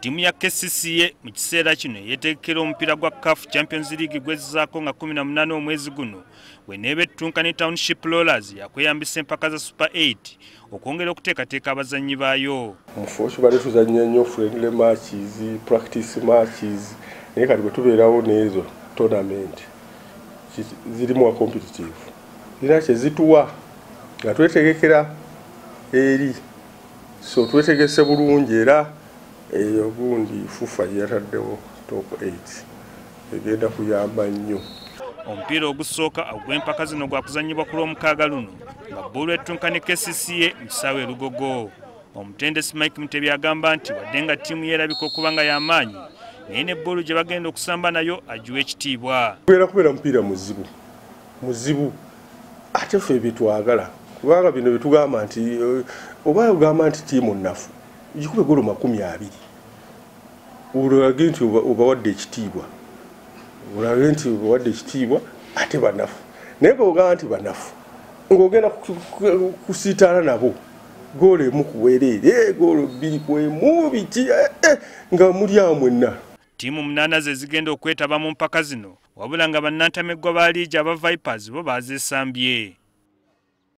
Timu ya KCCA mu kiseera kino yeteekera omupiira gwa CAF Champions League gwezzaako nga 18 omwezi guno weneeba ettunkana Township Rollers yakweyambisa empaka za Super 8 okwongera okuteekateeka abazannyi baayo. Mufu bali tuzannya nnyo friendly matches, practice matches, naye kati bwe tubeerawo n'ezo tournament zirimu wa competitive. Zira kye zituwa nga twetegekera eri. So twetegese bulungi era obundi FUFA yataddewo top 8 egenda kuyamba nnyo. Omupiira ogusooka ogw'empaka zino gwakuzannyibwa ku Lwomukaaga luno nga bboolo ettunkana KCCA mu kisaawe Lugogo. Omutendesi Mike Mutebi agamba nti wadde nga ttiimu yerabika okuba nga y'amaanyi naye ne bboolo gye bagenda okusamba nayo agiwa ekitiibwa. Kubeera mupiira muzibu ate ffe byetwagala kubanga bino byetugamba nti oba ogamba nti ttiimu nnafu gikube golo 20 olage nti obawadde ekitiibwa ate banafu naye bw'ogamba nti banafu ng'ogenda kusiitaana nabo golo emu kuweerere golo 2 kwemu biki nga muli awo mwenna. Ttiimu 8 ze zigenda okwetaba mu mpaka zino wabula nga bannantameggwa ba liigi aba Vipers bo bazeesambye.